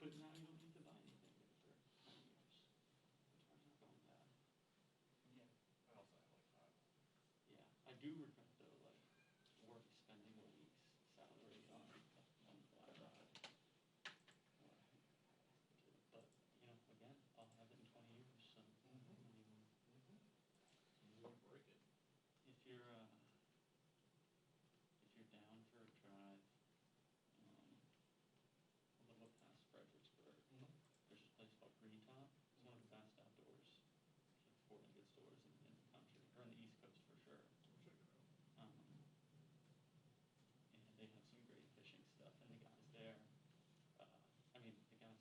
But now you don't need to buy anything for 9 years. Which are not going bad. Yeah. I also have like 5. Yeah. I do regret though, like work spending a week's salary on one flat ride. But you know, again, I'll have it in 20 years, so I mean, You won't break it. if you're down for a drive, a little past Fredericksburg, there's this place called Green Top. It's one of the best outdoors sporting goods stores in the country, or on the East Coast for sure. Check it out. And they have some great fishing stuff, and the guys there, I mean, the guys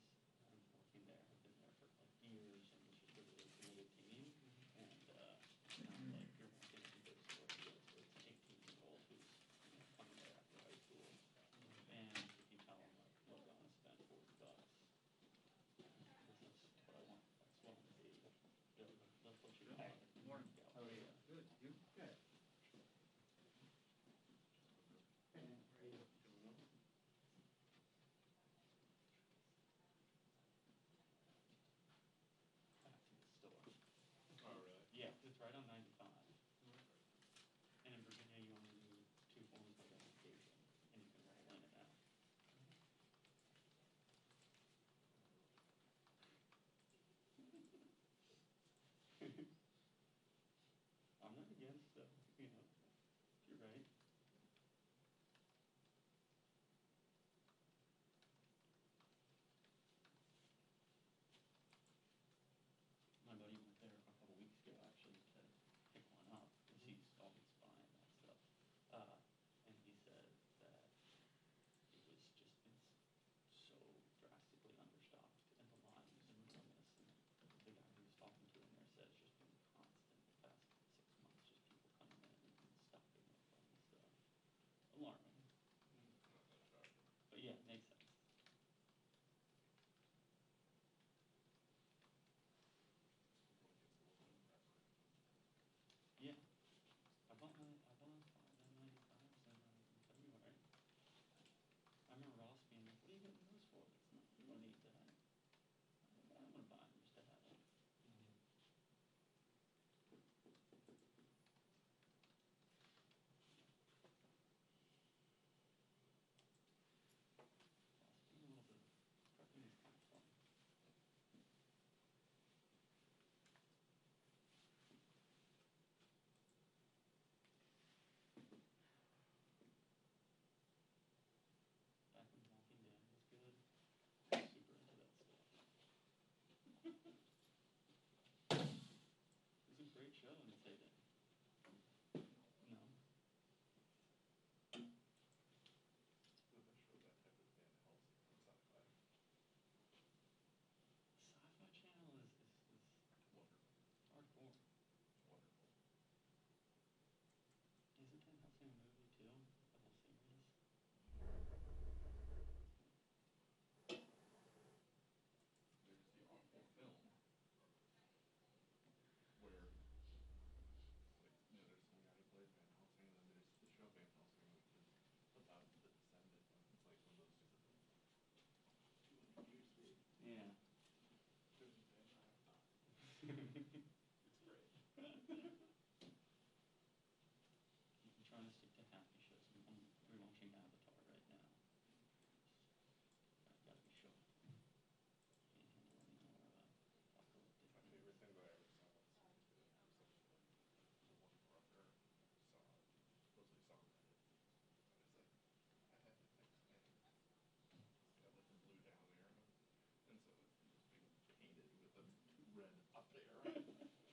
working there have been there for like years, and it's just a really committed team. And it's not like you're walking into those stores where it's an 18-year-old who's coming there after high school. And if you tell them, like, look, I'm going to spend $40, this is what I want, that's what I'm going to be, they'll put you on. Morning. How are you? Good. You? Good. Back to the store. Oh, really? Yeah, it's right on 95. And in Virginia, you only do 2 forms of application, and you can roll in and out. I'm not against stuff, you know, you're right. My buddy went there a couple weeks ago, actually, to pick one up, because he's always buying that stuff. And he said that it was just been so drastically understocked, and the lines and enormous. And the guy who was talking to him there said it's just been constant the past 6 months, just people coming in and stocking up on stuff. Alarming. But yeah, it makes sense. Yeah, I bought 5 N95s in February. I remember Ross being like, what are you getting those for? It's not, you don't need that. I don't want to buy them just to have them. Ross being a little bit prepping is kind of fun. Back when Walking Dead was good, I was super into that stuff. It was a great show in its heyday. No. With a show that type of Van Helsing on sci-fi. Sci-Fi Channel is Wonderful. hardcore. Wonderful. Isn't Van Helsing a movie too? The whole series? There's the awful film where, like, you know, there's some guy who plays Van Helsing, and then there's the show Van Helsing, which is about the descendant. It's like one of those super films. 200 years, dude. Yeah. There's a vampire. It's great. I'm trying to stick to happy shows. I'm rewatching Avatar right now. I've got to be sure. Can't handle any more apocalyptic My things. favorite thing that I ever saw was the one brother supposedly saw Reddit. And it's like, I had to fix things. Got like the blue down arrow. And so it was being painted with a red up arrow.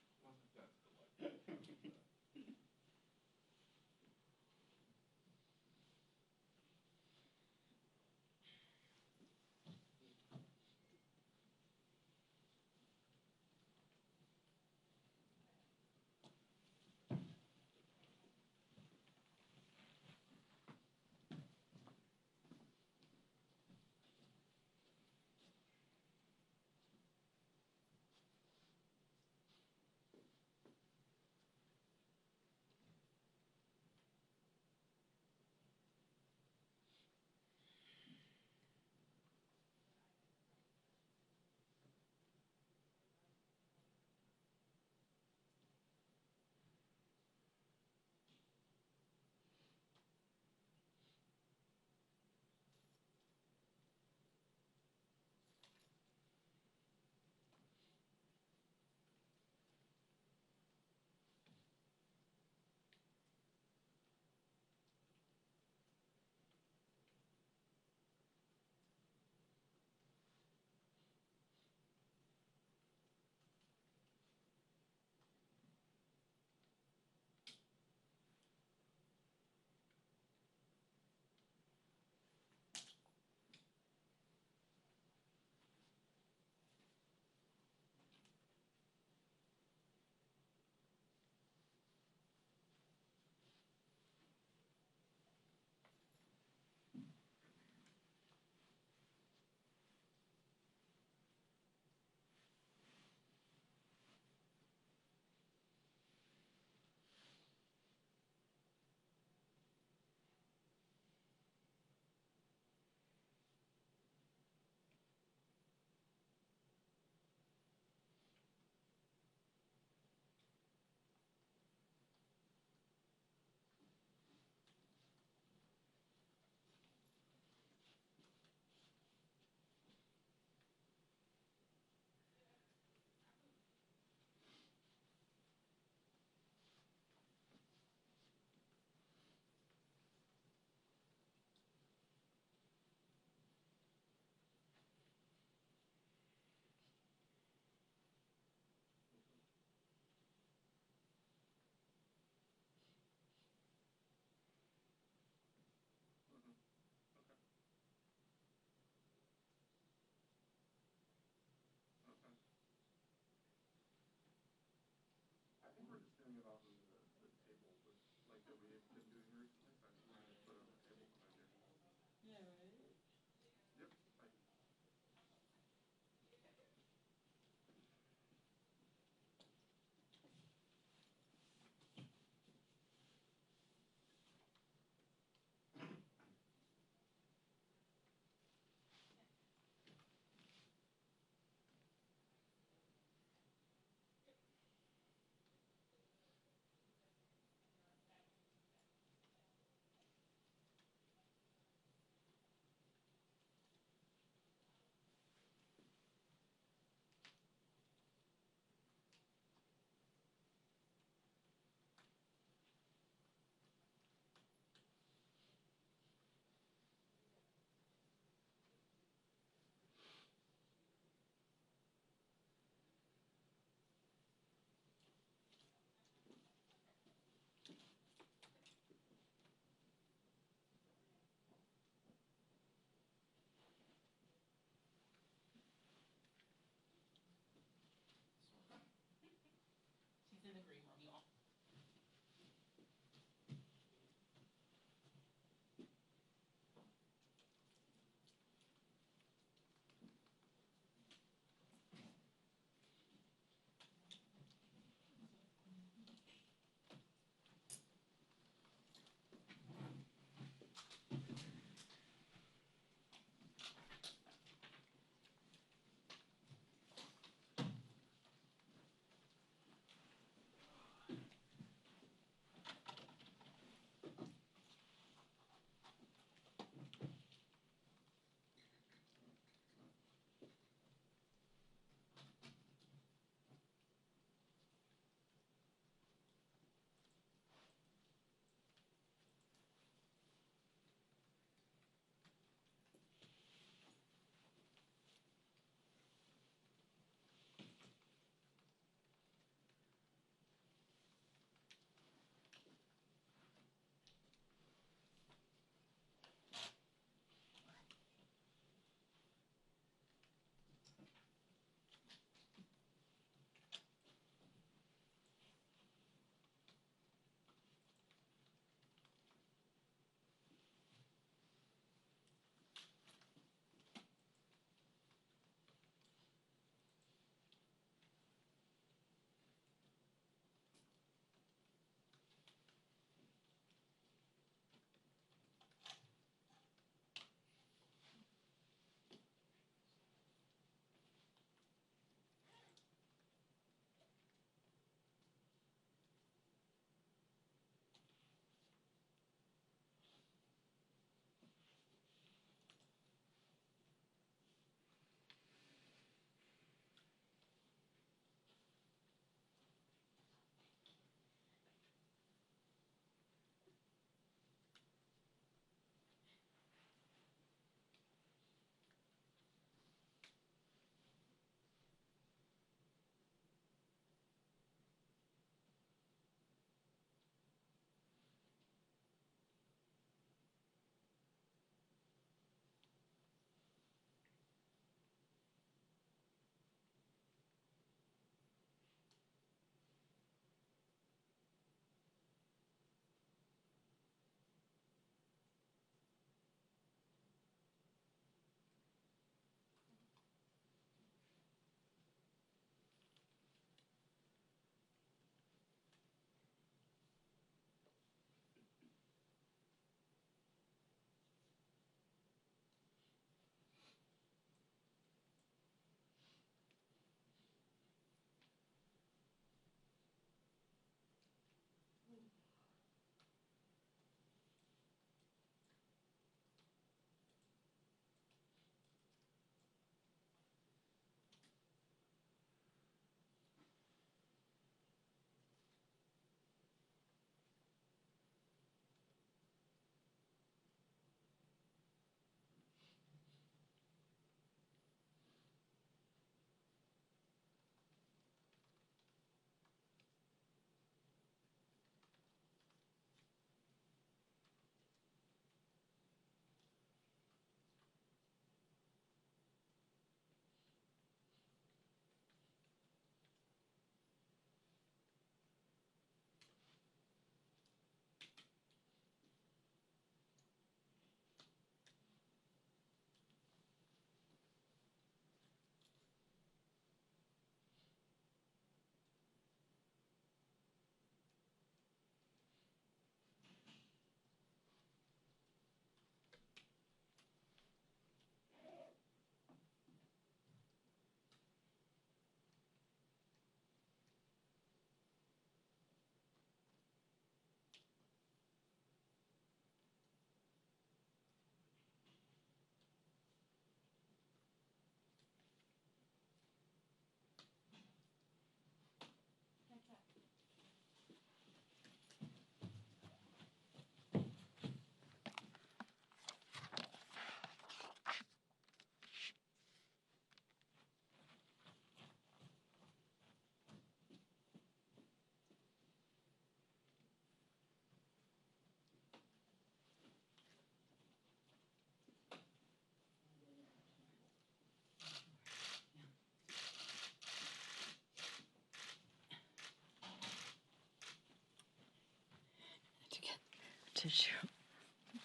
tissue.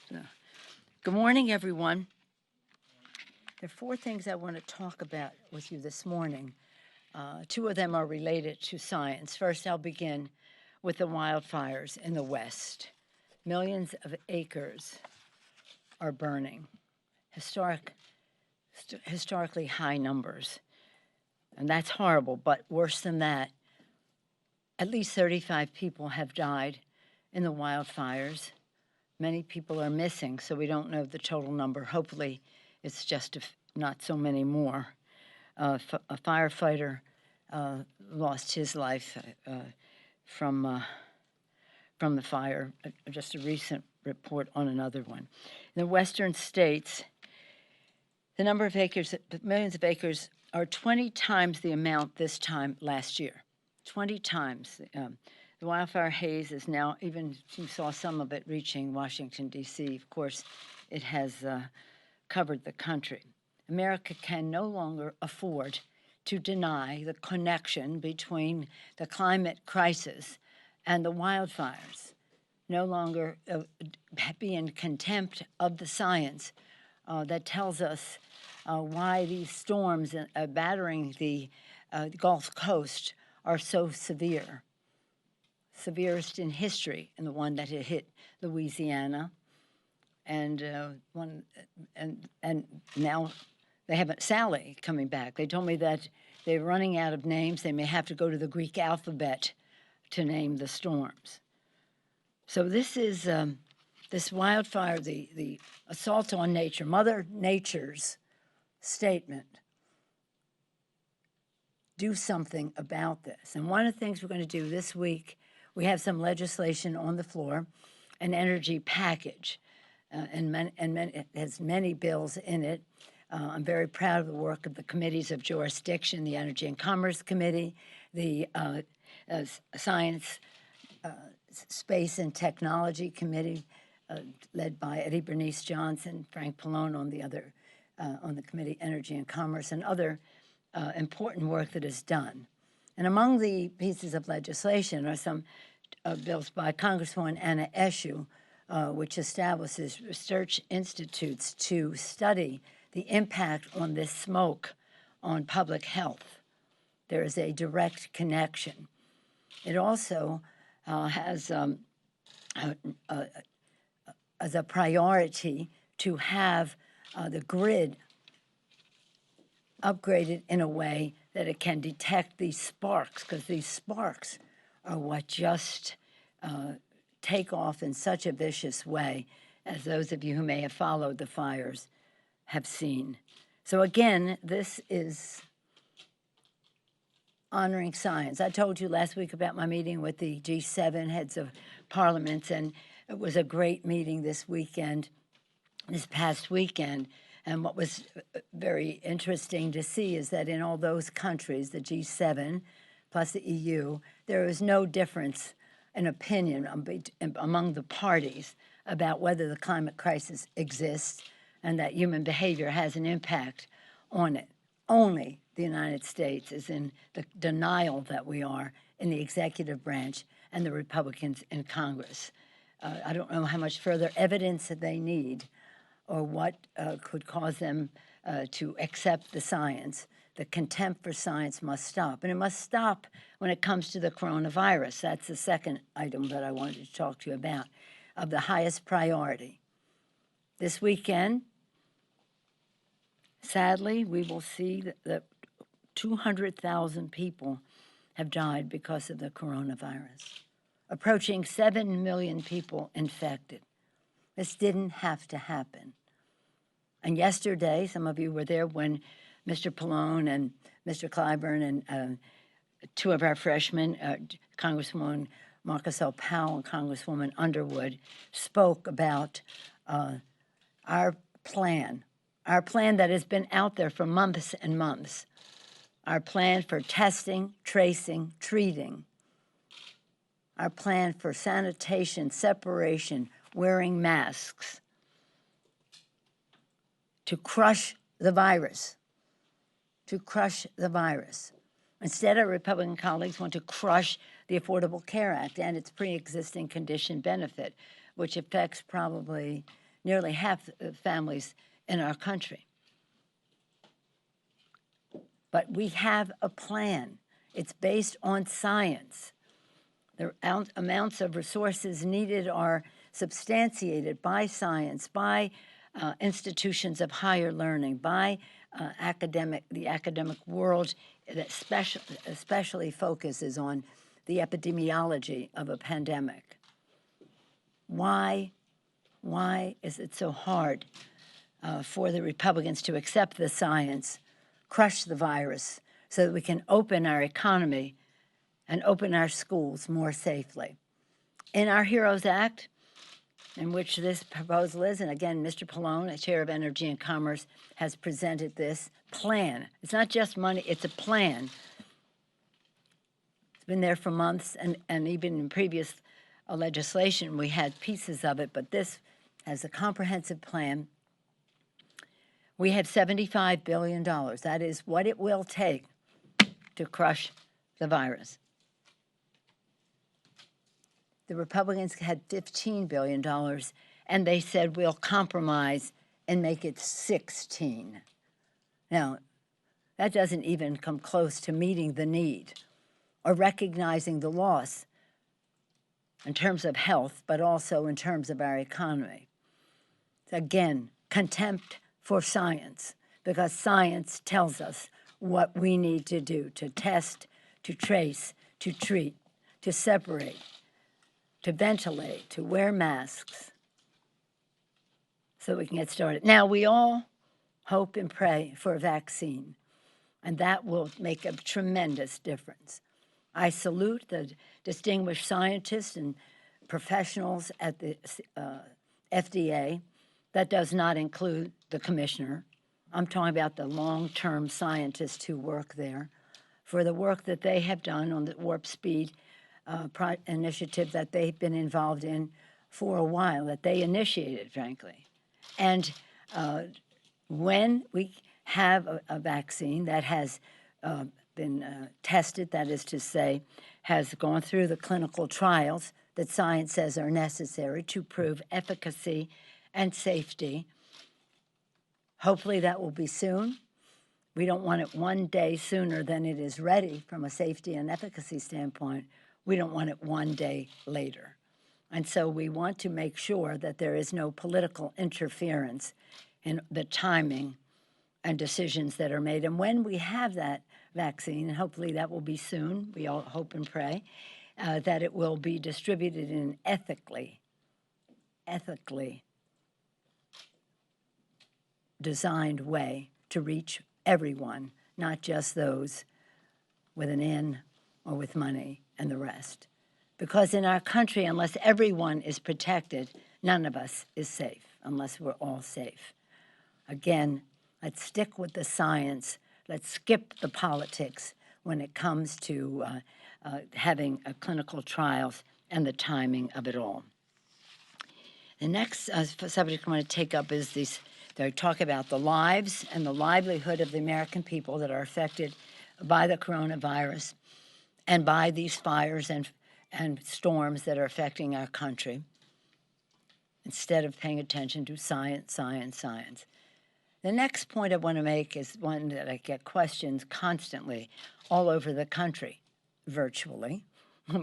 So, good morning, everyone. There are 4 things I want to talk about with you this morning. 2 of them are related to science. First, I'll begin with the wildfires in the West. Millions of acres are burning, historically high numbers. And that's horrible, but worse than that, at least 35 people have died in the wildfires. Many people are missing, so we don't know the total number. Hopefully, it's just not so many more. A firefighter lost his life from the fire. Just a recent report on another one. In the western states, the number of acres, millions of acres, are 20 times the amount this time last year. 20 times. The wildfire haze is now, even you saw some of it reaching Washington, D.C. Of course, it has covered the country. America can no longer afford to deny the connection between the climate crisis and the wildfires, no longer be in contempt of the science that tells us why these storms battering the Gulf Coast are so severe. Severest in history, and the one that had hit Louisiana, and now they haven't. Sally coming back. They told me that they're running out of names. They may have to go to the Greek alphabet to name the storms. So this is this wildfire, the assault on nature, Mother Nature's statement. Do something about this. And one of the things we're going to do this week, we have some legislation on the floor, an energy package, and it has many bills in it. I'm very proud of the work of the committees of jurisdiction, the Energy and Commerce Committee, the Science, Space and Technology Committee, led by Eddie Bernice Johnson, Frank Pallone on the committee, Energy and Commerce, and other important work that is done. And among the pieces of legislation are some bills by Congresswoman Anna Eshoo, which establishes research institutes to study the impact on this smoke on public health. There is a direct connection. It also has as a priority to have the grid upgraded in a way that it can detect these sparks, because these sparks are what just take off in such a vicious way, as those of you who may have followed the fires have seen. So again, this is honoring science. I told you last week about my meeting with the G7 heads of parliaments, and it was a great meeting this past weekend. And what was very interesting to see is that in all those countries, the G7 plus the EU, there is no difference in opinion among the parties about whether the climate crisis exists and that human behavior has an impact on it. Only the United States is in the denial that we are in the executive branch and the Republicans in Congress. I don't know how much further evidence that they need or what could cause them to accept the science. The contempt for science must stop. And it must stop when it comes to the coronavirus. That's the second item that I wanted to talk to you about, of the highest priority. This weekend, sadly, we will see that 200,000 people have died because of the coronavirus, approaching 7 million people infected. This didn't have to happen. And yesterday, some of you were there when Mr. Pallone and Mr. Clyburn and 2 of our freshmen, Congresswoman Marcus L. Powell and Congresswoman Underwood, spoke about our plan that has been out there for months and months, our plan for testing, tracing, treating, our plan for sanitation, separation, wearing masks, to crush the virus, Instead, our Republican colleagues want to crush the Affordable Care Act and its pre-existing condition benefit, which affects probably nearly half the families in our country. But we have a plan. It's based on science. The amounts of resources needed are substantiated by science, by institutions of higher learning, by the academic world that especially focuses on the epidemiology of a pandemic. Why is it so hard for the Republicans to accept the science, crush the virus, so that we can open our economy and open our schools more safely? In our HEROES Act, in which this proposal is, and again, Mr. Pallone, the Chair of Energy and Commerce, has presented this plan. It's not just money, it's a plan. It's been there for months, and even in previous legislation, we had pieces of it, but this has a comprehensive plan. We have $75 billion. That is what it will take to crush the virus. The Republicans had $15 billion, and they said we'll compromise and make it 16. Now, that doesn't even come close to meeting the need or recognizing the loss in terms of health, but also in terms of our economy. Again, contempt for science, because science tells us what we need to do to test, to trace, to treat, to separate, to ventilate, to wear masks, so we can get started. Now, we all hope and pray for a vaccine, and that will make a tremendous difference. I salute the distinguished scientists and professionals at the FDA. That does not include the commissioner. I'm talking about the long-term scientists who work there, for the work that they have done on the warp speed initiative that they've been involved in for a while, that they initiated, frankly. And when we have a vaccine that has been tested, that is to say, has gone through the clinical trials that science says are necessary to prove efficacy and safety, hopefully that will be soon. We don't want it one day sooner than it is ready from a safety and efficacy standpoint. We don't want it one day later. And so we want to make sure that there is no political interference in the timing and decisions that are made. And when we have that vaccine, and hopefully that will be soon, we all hope and pray, that it will be distributed in an ethically designed way to reach everyone, not just those with an in or with money and the rest. Because in our country, unless everyone is protected, none of us is safe, unless we're all safe. Again, let's stick with the science. Let's skip the politics when it comes to having clinical trials and the timing of it all. The next subject I want to take up is this. They talk about the lives and the livelihood of the American people that are affected by the coronavirus and by these fires and storms that are affecting our country, instead of paying attention to science, science, science. The next point I want to make is one that I get questions constantly all over the country, virtually,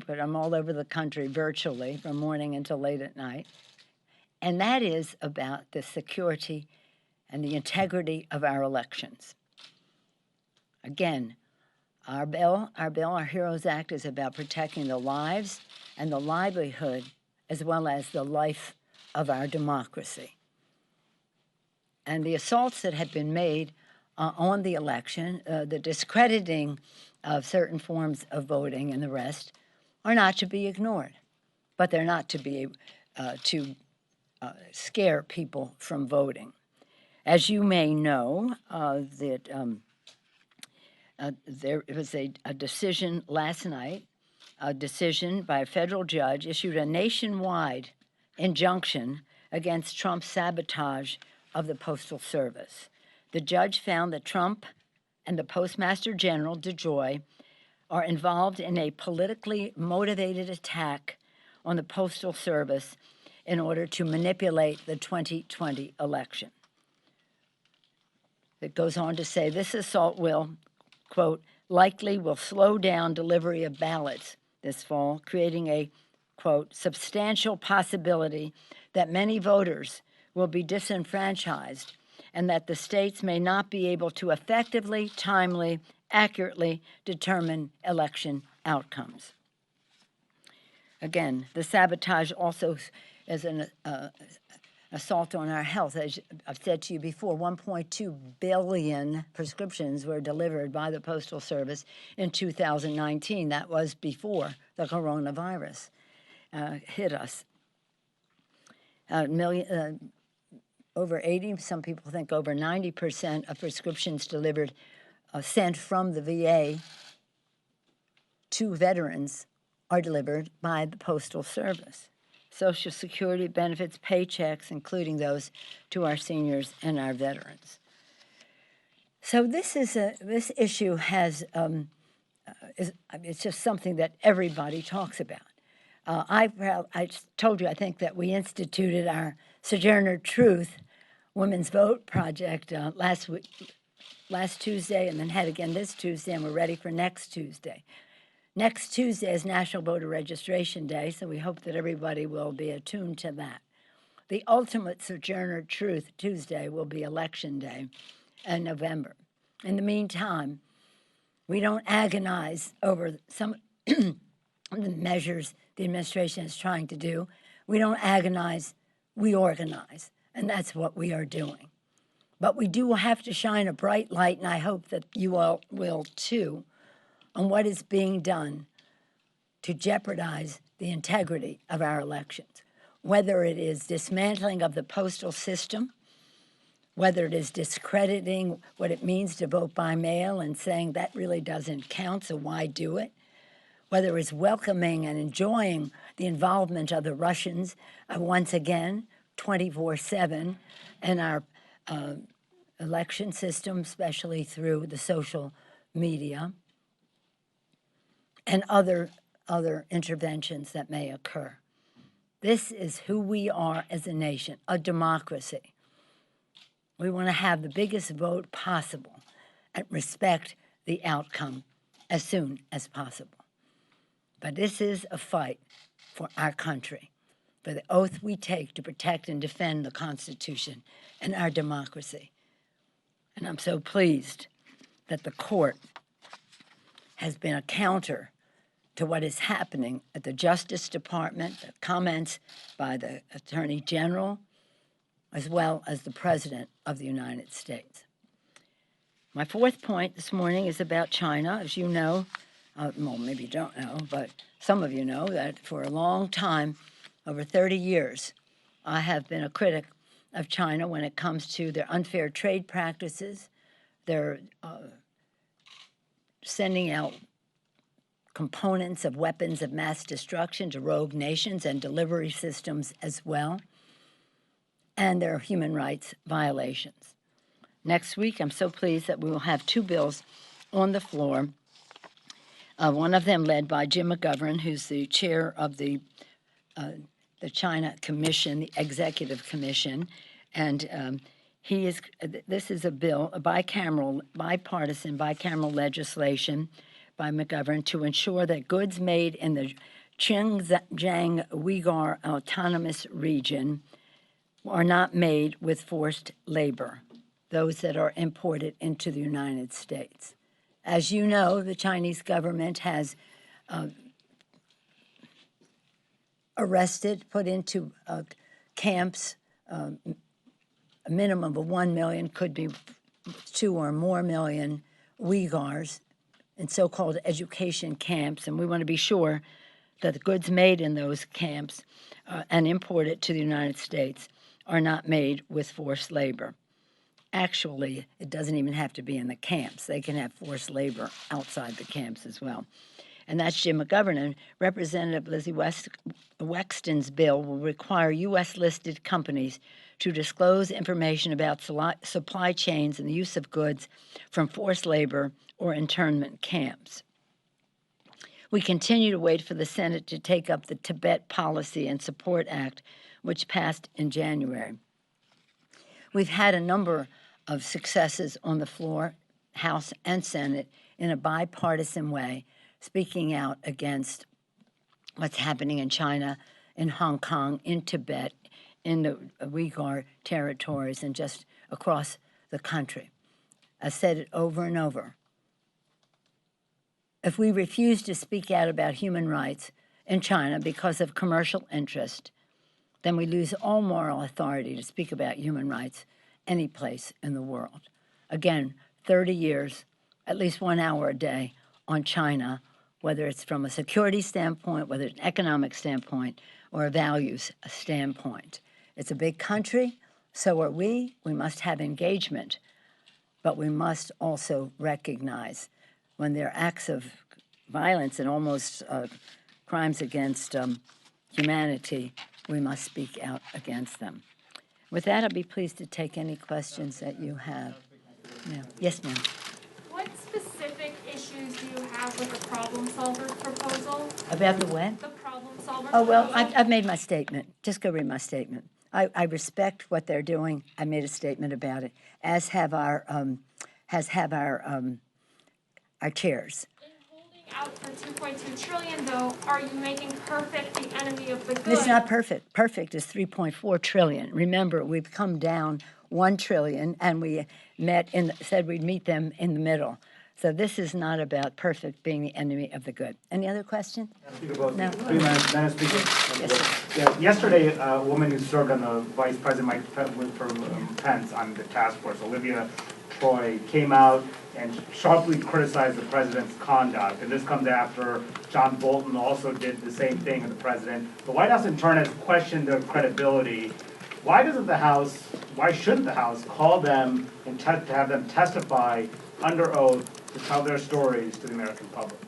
but I'm all over the country virtually from morning until late at night, and that is about the security and the integrity of our elections. Again, our HEROES Act is about protecting the lives and the livelihood as well as the life of our democracy. And the assaults that have been made on the election, the discrediting of certain forms of voting and the rest, are not to be ignored. But they're not to be to scare people from voting. As you may know, that there was a decision last night, a decision by a federal judge issued a nationwide injunction against Trump's sabotage of the Postal Service. The judge found that Trump and the Postmaster General, DeJoy, are involved in a politically motivated attack on the Postal Service in order to manipulate the 2020 election. It goes on to say this assault will, quote, likely will slow down delivery of ballots this fall, creating a, quote, substantial possibility that many voters will be disenfranchised and that the states may not be able to effectively, timely, accurately determine election outcomes. Again, the sabotage also is an assault on our health. As I've said to you before, 1.2 billion prescriptions were delivered by the Postal Service in 2019. That was before the coronavirus hit us. Over 80, some people think over 90% of prescriptions delivered, sent from the VA to veterans are delivered by the Postal Service. Social Security benefits, paychecks, including those to our seniors and our veterans. So this issue has, it's just something that everybody talks about. I told you, I think, that we instituted our Sojourner Truth Women's Vote Project last Tuesday, and then had again this Tuesday, and we're ready for next Tuesday. Next Tuesday is National Voter Registration Day, so we hope that everybody will be attuned to that. The ultimate Sojourner Truth Tuesday will be Election Day in November. In the meantime, we don't agonize over some of the measures the administration is trying to do. We don't agonize, we organize, and that's what we are doing. But we do have to shine a bright light, and I hope that you all will too, on what is being done to jeopardize the integrity of our elections, whether it is dismantling of the postal system, whether it is discrediting what it means to vote by mail and saying that really doesn't count, so why do it, whether it's welcoming and enjoying the involvement of the Russians once again, 24/7, in our election system, especially through the social media, and other interventions that may occur. This is who we are as a nation, a democracy. We want to have the biggest vote possible and respect the outcome as soon as possible. But this is a fight for our country, for the oath we take to protect and defend the Constitution and our democracy. And I'm so pleased that the court has been a counter to what is happening at the Justice Department, the comments by the Attorney General, as well as the President of the United States. My fourth point this morning is about China. As you know, well, maybe you don't know, but some of you know that for a long time, over 30 years, I have been a critic of China when it comes to their unfair trade practices, their sending out components of weapons of mass destruction to rogue nations and delivery systems as well, and their human rights violations. Next week, I'm so pleased that we will have two bills on the floor, one of them led by Jim McGovern, who's the chair of the China Commission, the Executive Commission, and this is a bill, a bipartisan bicameral legislation by McGovern to ensure that goods made in the Xinjiang Uyghur Autonomous Region are not made with forced labor, those that are imported into the United States. As you know, the Chinese government has arrested, put into camps, a minimum of 1 million, could be 2 or more million Uyghurs in so-called education camps, and we want to be sure that the goods made in those camps and imported to the United States are not made with forced labor. Actually, it doesn't even have to be in the camps. They can have forced labor outside the camps as well. And that's Jim McGovern. And Representative Lizzie Wexton's bill will require U.S.-listed companies to disclose information about supply chains and the use of goods from forced labor or internment camps. We continue to wait for the Senate to take up the Tibet Policy and Support Act, which passed in January. We've had a number of successes on the floor, House and Senate, in a bipartisan way, speaking out against what's happening in China, in Hong Kong, in Tibet, in the Uyghur territories, and just across the country. I've said it over and over. If we refuse to speak out about human rights in China because of commercial interest, then we lose all moral authority to speak about human rights any place in the world. Again, 30 years, at least 1 hour a day on China, whether it's from a security standpoint, whether it's an economic standpoint, or a values standpoint. It's a big country, so are we. We must have engagement, but we must also recognize when there are acts of violence and almost crimes against humanity, we must speak out against them. With that, I'll be pleased to take any questions that you have. Yeah. Yes, ma'am. What specific issues do you have with the problem solvers proposal? About the what? The problem solvers Oh, well, proposal? I've made my statement. Just go read my statement. I respect what they're doing. I made a statement about it, as have our chairs. In holding out for $2.2 trillion, though, are you making perfect the enemy of the good? It's not perfect. Perfect is $3.4 trillion. Remember, we've come down $1 trillion, and we said we'd meet them in the middle. So this is not about perfect being the enemy of the good. Any other questions? No. Madam Speaker. Yes, sir. Yeah, yesterday, a woman who served on the Vice President Pence on the task force, Olivia Troy, came out and sharply criticized the president's conduct. And this comes after John Bolton also did the same thing with the president. The White House in turn has questioned their credibility. Why shouldn't the House call them and to have them testify under oath to tell their stories to the American public?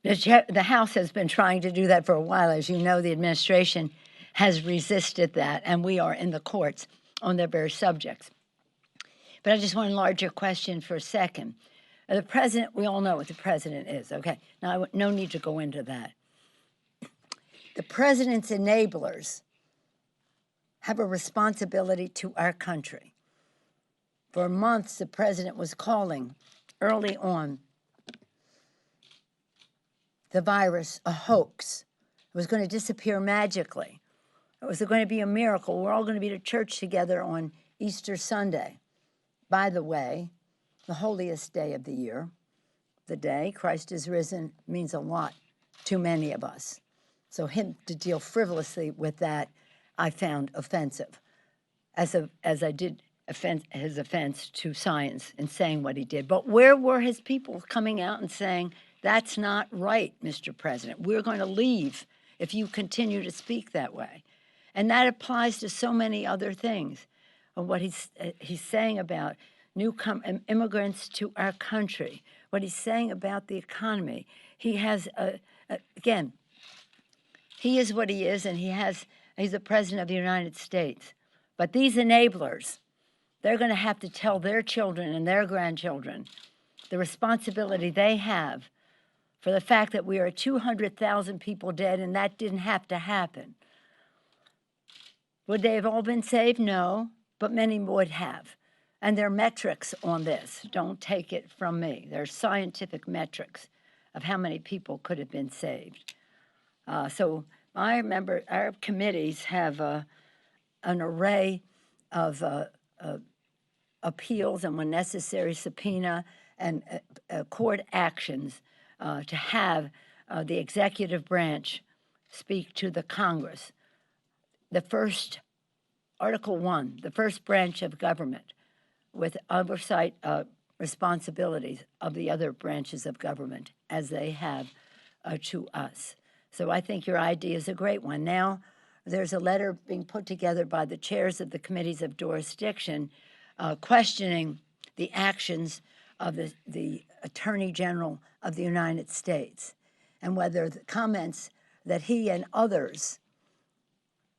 The House has been trying to do that for a while. As you know, the administration has resisted that, and we are in the courts on their very subjects. But I just want to enlarge your question for a second. The president, we all know what the president is, okay? Now, no need to go into that. The president's enablers have a responsibility to our country. For months, the president was calling early on the virus a hoax. It was going to disappear magically. It was going to be a miracle. We're all going to be to church together on Easter Sunday. By the way, the holiest day of the year, the day Christ is risen, means a lot to many of us. So him to deal frivolously with that, I found offensive, as I did his offense to science in saying what he did. But where were his people coming out and saying, that's not right, Mr. President. We're going to leave if you continue to speak that way. And that applies to so many other things. What he's saying about immigrants to our country, what he's saying about the economy. He has, again, he is what he is, and he's the president of the United States. But these enablers, they're going to have to tell their children and their grandchildren the responsibility they have for the fact that we are 200,000 people dead, and that didn't have to happen. Would they have all been saved? No, but many would have. And there are metrics on this. Don't take it from me. There are scientific metrics of how many people could have been saved. So I remember our committees have an array of appeals and, when necessary, subpoena and court actions to have the executive branch speak to the Congress. The first, Article 1, the first branch of government with oversight responsibilities of the other branches of government as they have to us. So I think your idea is a great one. Now, there's a letter being put together by the chairs of the committees of jurisdiction questioning the actions of the Attorney General of the United States and whether the comments that he and others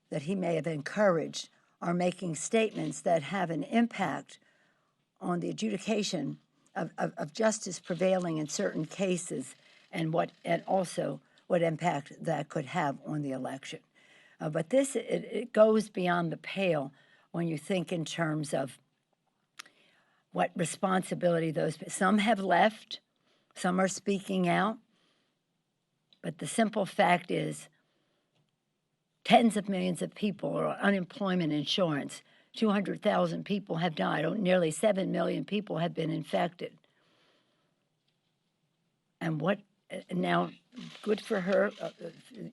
that he may have encouraged are making statements that have an impact on the adjudication of justice prevailing in certain cases, and also what impact that could have on the election. But this, it goes beyond the pale when you think in terms of what responsibility some have left, some are speaking out, but the simple fact is tens of millions of people are on unemployment insurance. 200,000 people have died. Nearly 7 million people have been infected. And now, good for her,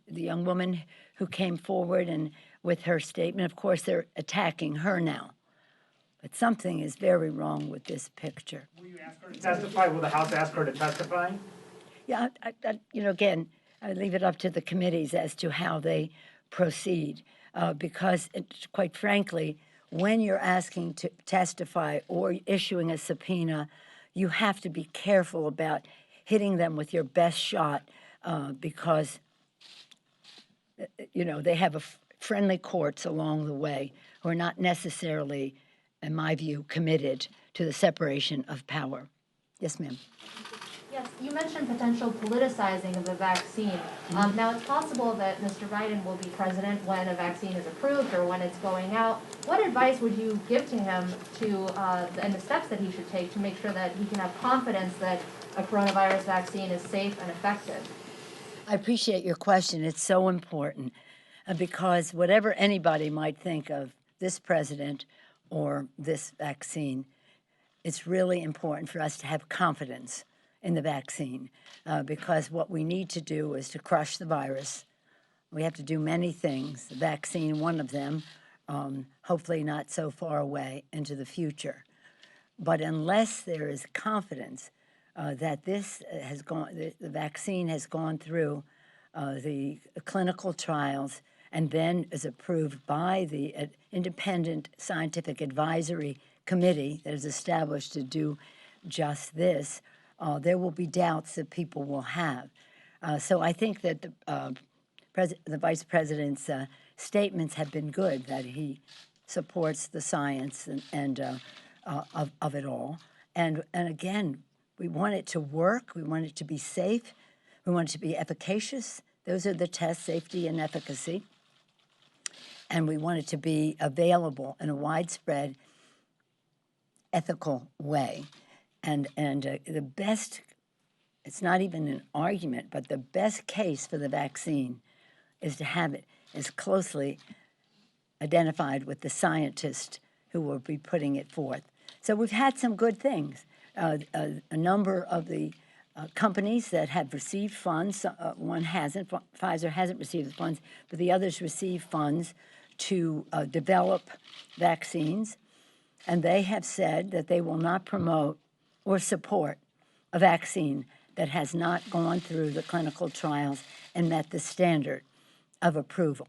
the young woman who came forward and with her statement. Of course, they're attacking her now. But something is very wrong with this picture. Will you ask her to testify? Will the House ask her to testify? Yeah, again, I leave it up to the committees as to how they proceed. Because, quite frankly, when you're asking to testify or issuing a subpoena, you have to be careful about hitting them with your best shot because, they have friendly courts along the way who are not necessarily, in my view, committed to the separation of power. Yes, ma'am. Yes, you mentioned potential politicizing of the vaccine. Now, it's possible that Mr. Biden will be president when a vaccine is approved or when it's going out. What advice would you give to him and the steps that he should take to make sure that he can have confidence that a coronavirus vaccine is safe and effective? I appreciate your question. It's so important because whatever anybody might think of this president or this vaccine, it's really important for us to have confidence in the vaccine because what we need to do is to crush the virus. We have to do many things, the vaccine, one of them, hopefully not so far away into the future. But unless there is confidence that the vaccine has gone through the clinical trials and then is approved by the independent scientific advisory committee that is established to do just this, there will be doubts that people will have. So I think that the Vice President's statements have been good, that he supports the science and of it all. And again, we want it to work. We want it to be safe. We want it to be efficacious. Those are the tests, safety and efficacy. And we want it to be available in a widespread, ethical way. And the best, it's not even an argument, but the best case for the vaccine is to have it as closely identified with the scientist who will be putting it forth. So we've had some good things. A number of the companies that have received funds, one hasn't, Pfizer hasn't received the funds, but the others received funds to develop vaccines. And they have said that they will not promote or support a vaccine that has not gone through the clinical trials and met the standard of approval.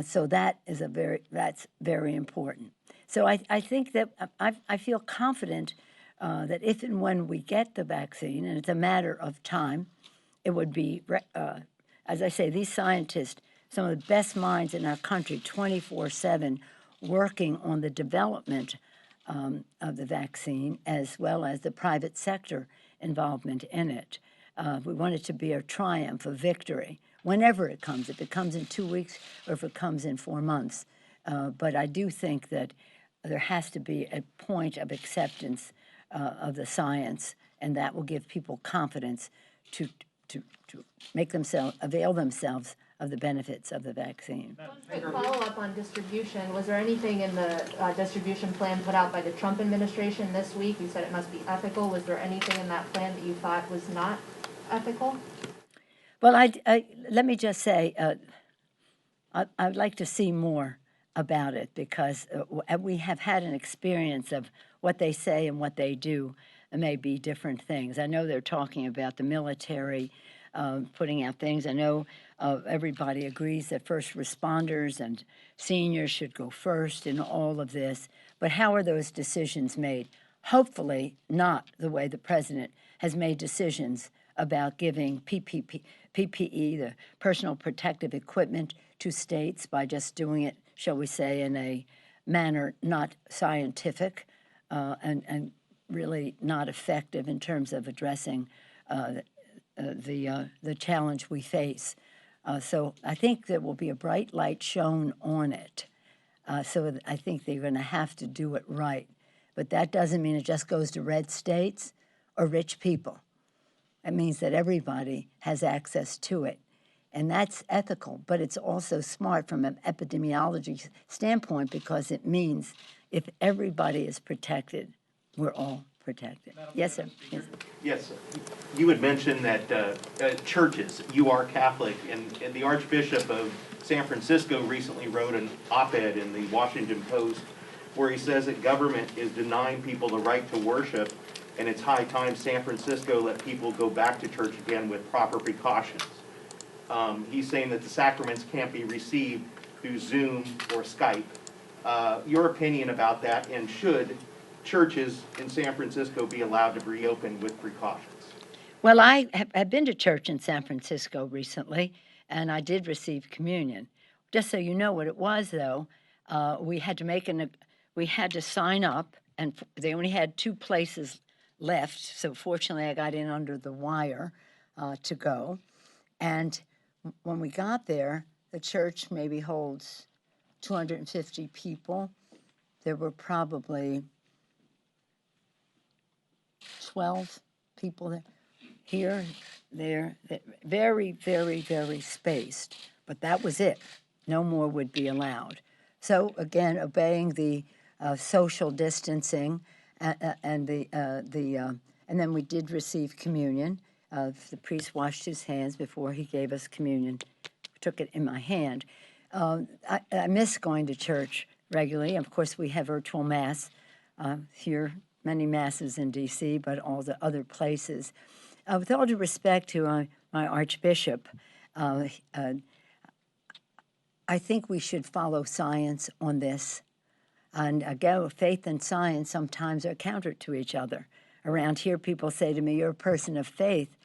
So that's very important. So I think that I feel confident that if and when we get the vaccine, and it's a matter of time, it would be, as I say, these scientists, some of the best minds in our country, 24/7, working on the development of the vaccine, as well as the private sector involvement in it. We want it to be a triumph, a victory, whenever it comes, if it comes in 2 weeks or if it comes in 4 months. But I do think that there has to be a point of acceptance of the science, and that will give people confidence to avail themselves of the benefits of the vaccine. One quick follow-up on distribution. Was there anything in the distribution plan put out by the Trump administration this week? You said it must be ethical. Was there anything in that plan that you thought was not ethical? Well, let me just say, I'd like to see more about it because we have had an experience of what they say and what they do may be different things. I know they're talking about the military putting out things. I know everybody agrees that first responders and seniors should go first in all of this, but how are those decisions made? Hopefully not the way the president has made decisions about giving PPE, the personal protective equipment, to states by just doing it, shall we say, in a manner not scientific and really not effective in terms of addressing the challenge we face. So I think there will be a bright light shone on it. So I think they're going to have to do it right. But that doesn't mean it just goes to red states or rich people. It means that everybody has access to it. And that's ethical, but it's also smart from an epidemiology standpoint because it means if everybody is protected, we're all protected. Yes, sir. Yes. Yes, sir. You had mentioned that churches, you are Catholic, and the Archbishop of San Francisco recently wrote an op-ed in the Washington Post where he says that government is denying people the right to worship, and it's high time San Francisco let people go back to church again with proper precautions. He's saying that the sacraments can't be received through Zoom or Skype. Your opinion about that, and should churches in San Francisco be allowed to reopen with precautions? Well, I've been to church in San Francisco recently, and I did receive communion. Just so you know what it was, though, we had to sign up, and they only had 2 places left. So fortunately, I got in under the wire to go. And when we got there, the church maybe holds 250 people. There were probably 12 people there. Here, there, very, very, very spaced. But that was it. No more would be allowed. So again, obeying the social distancing, and then we did receive communion. The priest washed his hands before he gave us communion. Took it in my hand. I miss going to church regularly. Of course, we have virtual mass here, many masses in D.C., but all the other places. With all due respect to my Archbishop, I think we should follow science on this. And again, faith and science sometimes are counter to each other. Around here, people say to me, "You're a person of faith.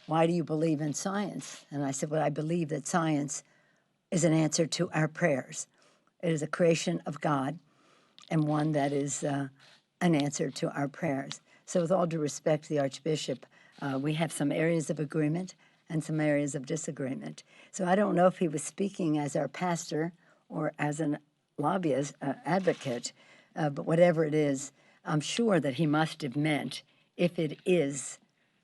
Why do you believe in science?" And I said, well, I believe that science is an answer to our prayers. It is a creation of God, and one that is an answer to our prayers. So with all due respect to the Archbishop, we have some areas of agreement and some areas of disagreement. So I don't know if he was speaking as our pastor or as an lobbyist, advocate, but whatever it is, I'm sure that he must have meant if it is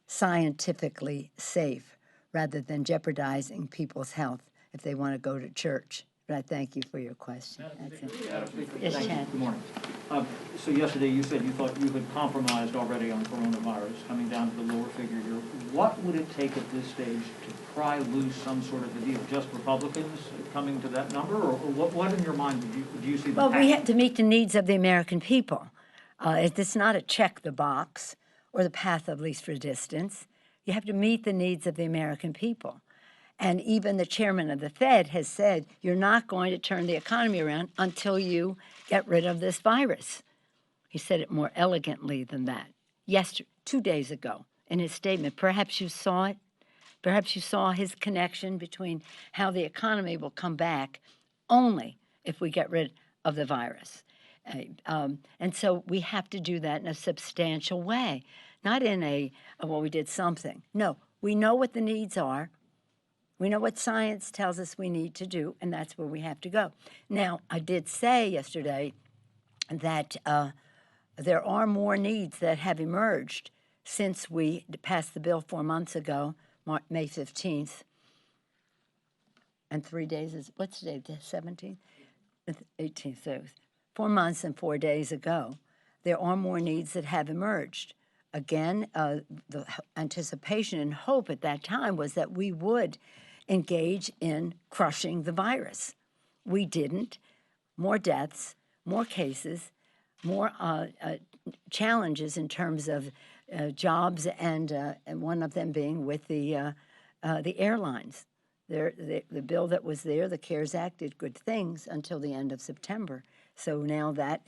scientifically safe rather than jeopardizing people's health if they want to go to church. But I thank you for your question. That's it. Yes, Thank you. Chad. Good morning. So yesterday you said you thought you had compromised already on coronavirus, coming down to the lower figure here. What would it take at this stage to pry loose some sort of a deal? Just Republicans coming to that number, or what in your mind do you see the Well, path? we have to meet the needs of the American people. It's not a check the box or the path of least resistance. You have to meet the needs of the American people. And even the chairman of the Fed has said, you're not going to turn the economy around until you get rid of this virus. He said it more elegantly than that. 2 days ago, in his statement, perhaps you saw it. Perhaps you saw his connection between how the economy will come back only if we get rid of the virus. And so we have to do that in a substantial way, not in well, we did something. No, we know what the needs are. We know what science tells us we need to do, and that's where we have to go. Now, I did say yesterday that there are more needs that have emerged since we passed the bill 4 months ago, May 15th. And 3 days is, what's today, the 17th? 18th, so 4 months and 4 days ago. There are more needs that have emerged. Again, the anticipation and hope at that time was that we would engage in crushing the virus. We didn't. More deaths, more cases, more challenges in terms of jobs, and one of them being with the airlines. The bill that was there, the CARES Act, did good things until the end of September. So now that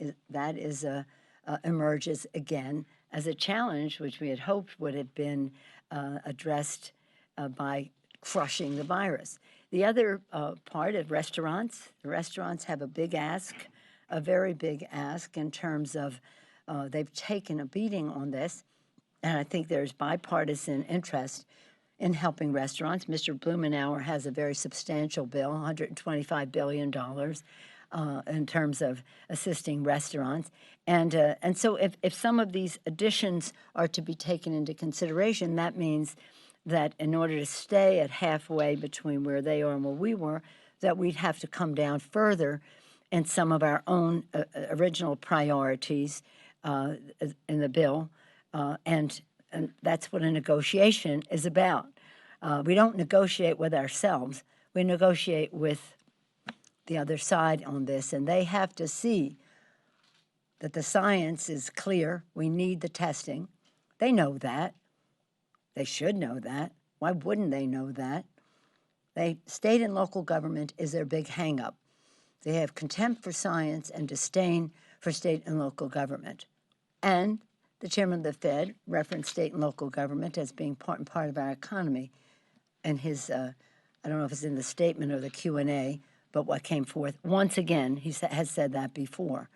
emerges again as a challenge, which we had hoped would have been addressed by crushing the virus. The other part of restaurants, the restaurants have a big ask, a very big ask in terms of they've taken a beating on this, and I think there's bipartisan interest in helping restaurants. Mr. Blumenauer has a very substantial bill, $125 billion, in terms of assisting restaurants. And so if some of these additions are to be taken into consideration, that means that in order to stay at halfway between where they are and where we were, that we'd have to come down further in some of our own original priorities in the bill, and that's what a negotiation is about. We don't negotiate with ourselves. We negotiate with the other side on this, and they have to see that the science is clear. We need the testing. They know that. They should know that. Why wouldn't they know that? State and local government is their big hang-up. They have contempt for science and disdain for state and local government. And the chairman of the Fed referenced state and local government as being part of our economy. And his, I don't know if it's in the statement or the Q&A, but what came forth, once again, he has said that before.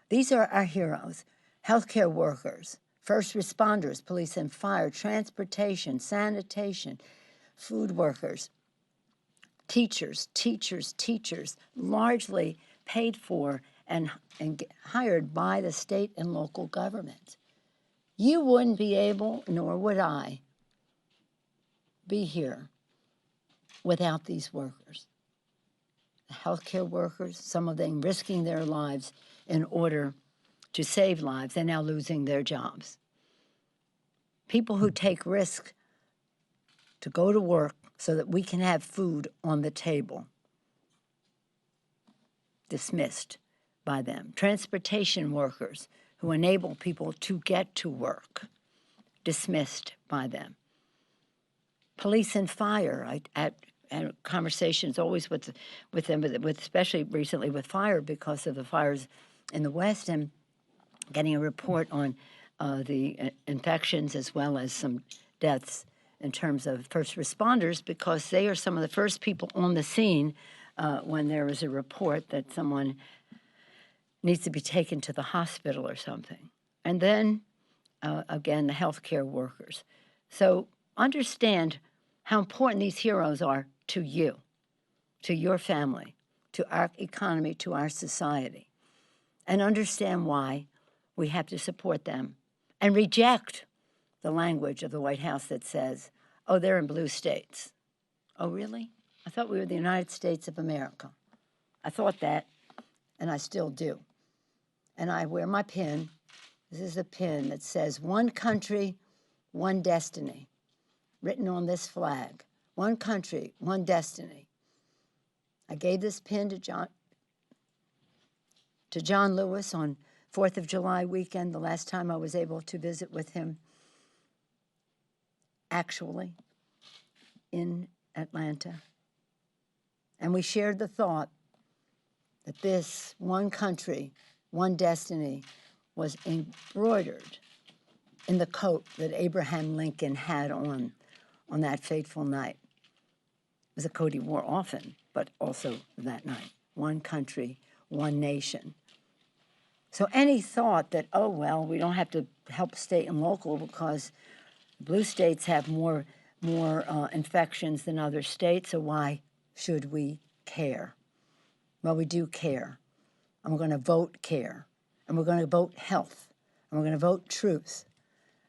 These are our heroes: healthcare workers, first responders, police and fire, transportation, sanitation, food workers, teachers, largely paid for and hired by the state and local government. You wouldn't be able, nor would I, be here without these workers. The healthcare workers, some of them risking their lives in order to save lives, they're now losing their jobs. People who take risk to go to work so that we can have food on the table, dismissed by them. Transportation workers who enable people to get to work, dismissed by them. Police and fire, I had conversations always with them, with especially recently with fire because of the fires in the West, and getting a report on the infections as well as some deaths in terms of first responders, because they are some of the first people on the scene when there is a report that someone needs to be taken to the hospital or something. And then, again, the healthcare workers. So understand how important these heroes are to you, to your family, to our economy, to our society, and understand why we have to support them and reject the language of the White House that says, oh, they're in blue states. Oh, really? I thought we were the United States of America. I thought that, and I still do. And I wear my pin. This is a pin that says, one country, one destiny, written on this flag. One country, one destiny. I gave this pin to John Lewis on 4th of July weekend, the last time I was able to visit with him actually in Atlanta. And we shared the thought that this one country, one destiny was embroidered in the coat that Abraham Lincoln had on that fateful night. It was a coat he wore often, but also that night. One country, one nation. So any thought that, oh, well, we don't have to help state and local because blue states have more infections than other states, so why should we care? Well, we do care. And we're going to vote care. And we're going to vote health. And we're going to vote truth.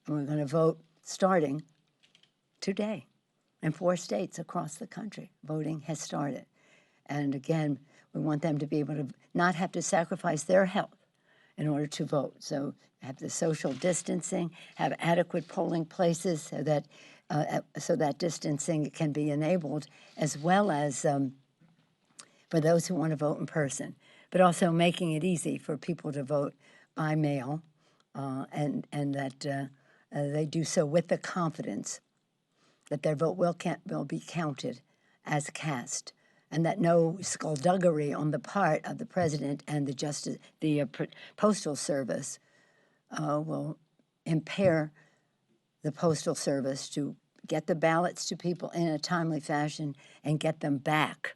And we're going to vote starting today. In 4 states across the country, voting has started. And again, we want them to be able to not have to sacrifice their health in order to vote. So have the social distancing, have adequate polling places so that distancing can be enabled, as well as for those who want to vote in person, but also making it easy for people to vote by mail, and that they do so with the confidence that their vote will be counted as cast, and that no skullduggery on the part of the president and the Postal Service will impair the Postal Service to get the ballots to people in a timely fashion and get them back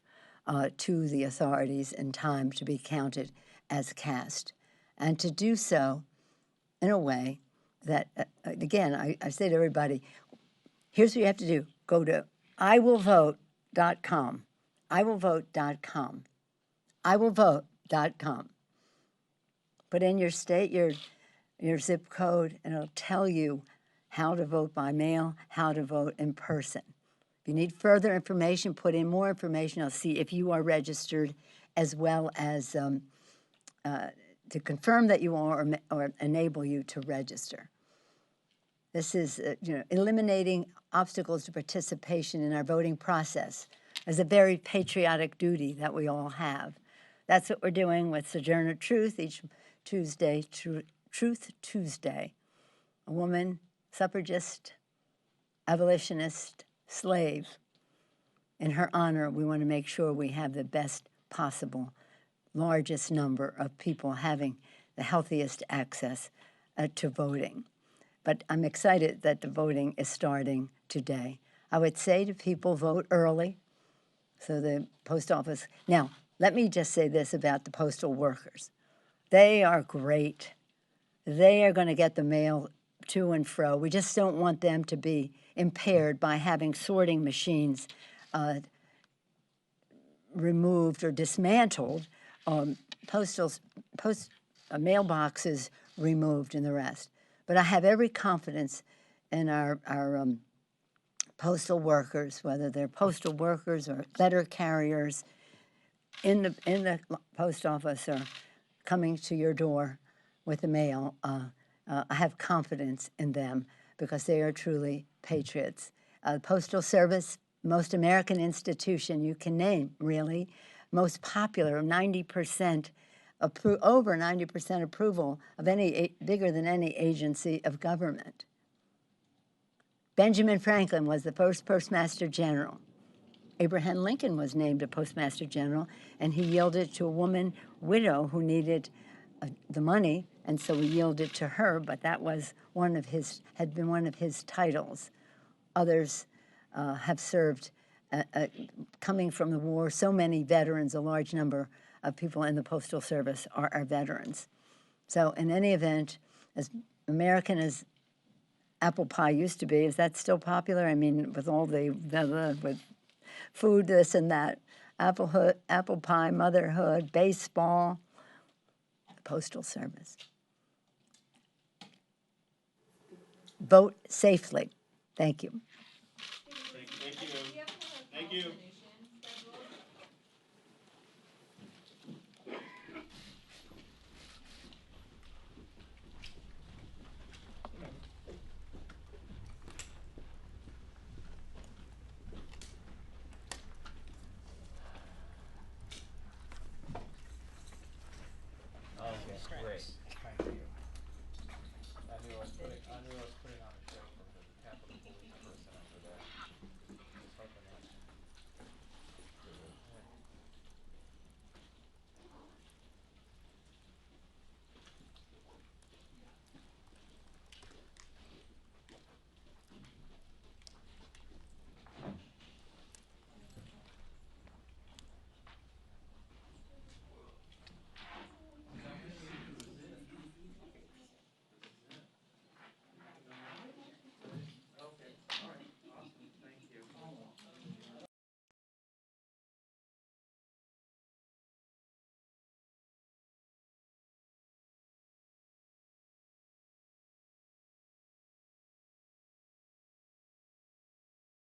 to the authorities in time to be counted as cast. And to do so in a way that, again, I say to everybody, here's what you have to do. Go to iwillvote.com, iwillvote.com, iwillvote.com. Put in your state, your zip code, and it'll tell you how to vote by mail, how to vote in person. If you need further information, put in more information. I'll see if you are registered, as well as to confirm that you are, or enable you to register. This is, eliminating obstacles to participation in our voting process is a very patriotic duty that we all have. That's what we're doing with Sojourner Truth each Tuesday, Truth Tuesday. A woman, suffragist, abolitionist, slave. In her honor, we want to make sure we have the best possible, largest number of people having the healthiest access to voting. But I'm excited that the voting is starting today. I would say to people, vote early, so the post office. Now, let me just say this about the postal workers. They are great. They are going to get the mail to and fro. We just don't want them to be impaired by having sorting machines removed or dismantled, mailboxes removed, and the rest. But I have every confidence in our postal workers, whether they're postal workers or letter carriers in the post office or coming to your door with the mail. I have confidence in them because they are truly patriots. Postal Service, most American institution you can name, really, most popular, 90%, over 90% approval of any, bigger than any agency of government. Benjamin Franklin was the first Postmaster General. Abraham Lincoln was named a Postmaster General, and he yielded to a woman widow who needed the money, and so he yielded to her, but that was had been one of his titles. Others have served, coming from the war, so many veterans, a large number of people in the Postal Service are veterans. So in any event, as American as apple pie used to be, is that still popular? I mean, with all with food, this and that, apple pie, motherhood, baseball, Postal Service. Vote safely. Thank you. Thank you. Thank you.